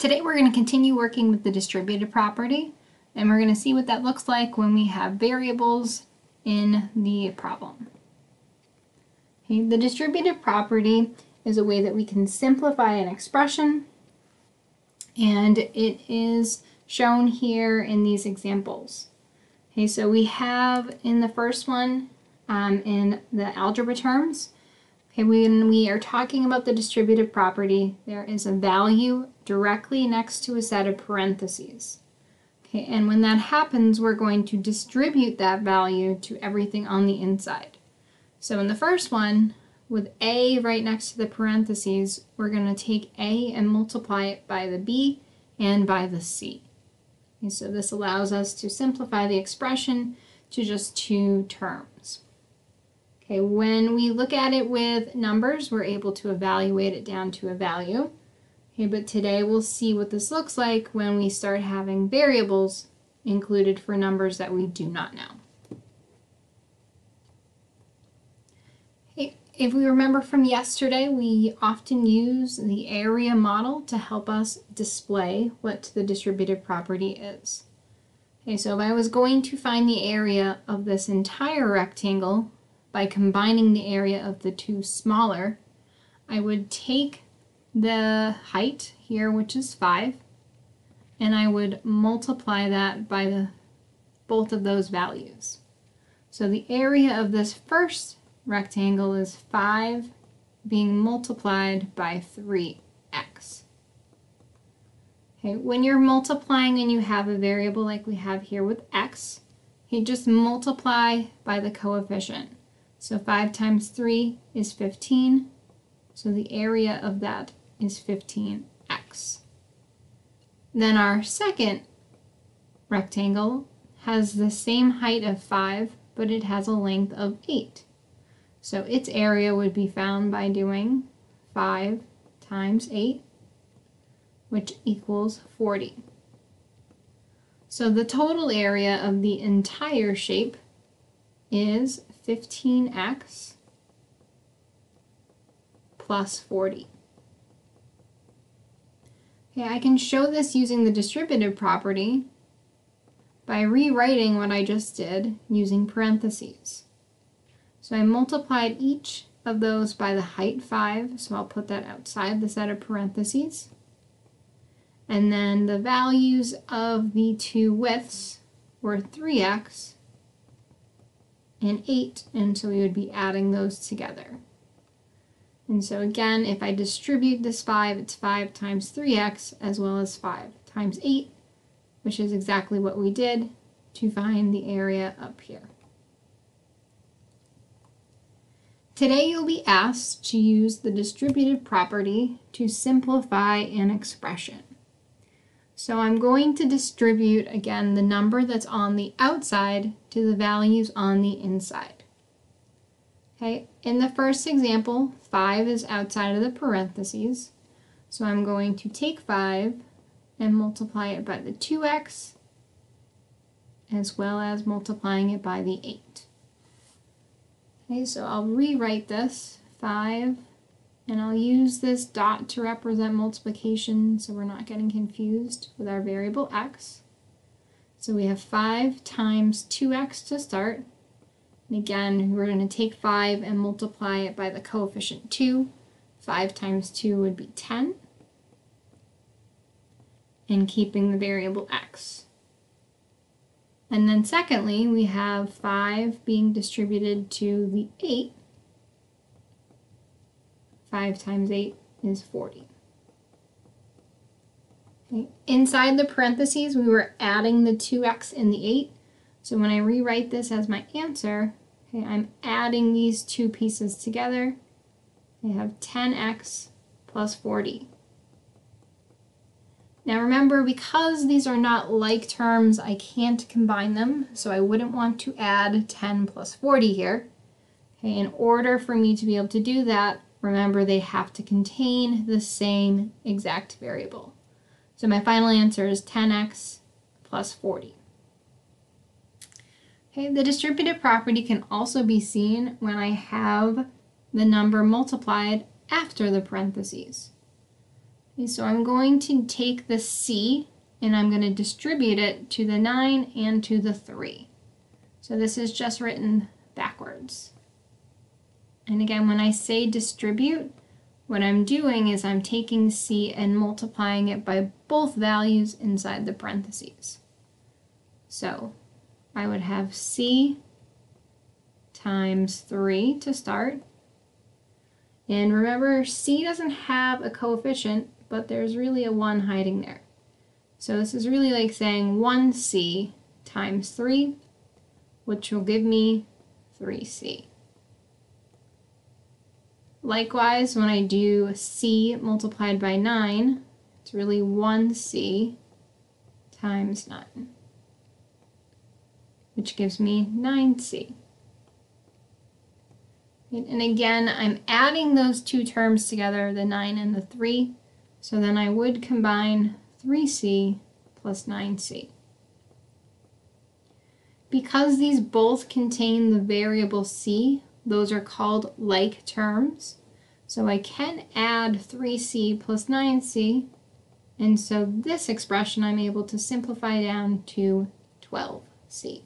Today we're going to continue working with the distributive property, and we're going to see what that looks like when we have variables in the problem. Okay, the distributive property is a way that we can simplify an expression, and it is shown here in these examples. Okay, so we have in the first one, in the algebra terms, okay, when we are talking about the distributive property, there is a value directly next to a set of parentheses. Okay, and when that happens, we're going to distribute that value to everything on the inside. So in the first one, with a right next to the parentheses, we're going to take a and multiply it by the b and by the c. Okay, so this allows us to simplify the expression to just two terms. Okay, when we look at it with numbers, we're able to evaluate it down to a value. Okay, but today we'll see what this looks like when we start having variables included for numbers that we do not know. Okay, if we remember from yesterday, we often use the area model to help us display what the distributive property is. Okay, so if I was going to find the area of this entire rectangle by combining the area of the two smaller, I would take the height here, which is 5, and I would multiply that by both of those values. So the area of this first rectangle is 5 being multiplied by 3x. Okay, when you're multiplying and you have a variable like we have here with x, you just multiply by the coefficient. So 5 times 3 is 15, so the area of that is 15x. Then our second rectangle has the same height of 5, but it has a length of 8. So its area would be found by doing 5 times 8, which equals 40. So the total area of the entire shape is 15x plus 40. Okay, I can show this using the distributive property by rewriting what I just did using parentheses. So I multiplied each of those by the height 5, so I'll put that outside the set of parentheses. And then the values of the two widths were 3x and 8, and so we would be adding those together. And so again, if I distribute this 5, it's 5 times 3x as well as 5 times 8, which is exactly what we did to find the area up here. Today you'll be asked to use the distributive property to simplify an expression. So I'm going to distribute, again, the number that's on the outside to the values on the inside. Okay, in the first example, 5 is outside of the parentheses, so I'm going to take 5 and multiply it by the 2x, as well as multiplying it by the 8. Okay, so I'll rewrite this, 5, and I'll use this dot to represent multiplication so we're not getting confused with our variable x. So we have 5 times 2x to start. And again, we're going to take 5 and multiply it by the coefficient 2. 5 times 2 would be 10. And keeping the variable x. And then secondly, we have 5 being distributed to the 8. 5 times 8 is 40. Okay. Inside the parentheses, we were adding the 2x and the 8. So when I rewrite this as my answer, okay, I'm adding these two pieces together. I have 10x plus 40. Now remember, because these are not like terms, I can't combine them, so I wouldn't want to add 10 plus 40 here. Okay, in order for me to be able to do that, remember they have to contain the same exact variable. So my final answer is 10x plus 40. Okay, the distributive property can also be seen when I have the number multiplied after the parentheses. Okay, so I'm going to take the c and I'm going to distribute it to the 9 and to the 3. So this is just written backwards. And again, when I say distribute, what I'm doing is I'm taking c and multiplying it by both values inside the parentheses. So I would have c times 3 to start. And remember, c doesn't have a coefficient, but there's really a 1 hiding there. So this is really like saying 1c times 3, which will give me 3c. Likewise, when I do c multiplied by 9, it's really 1c times 9, which gives me 9c. And again, I'm adding those two terms together, the 9 and the 3, so then I would combine 3c plus 9c. Because these both contain the variable c, those are called like terms. So I can add 3c plus 9c, and so this expression I'm able to simplify down to 12c.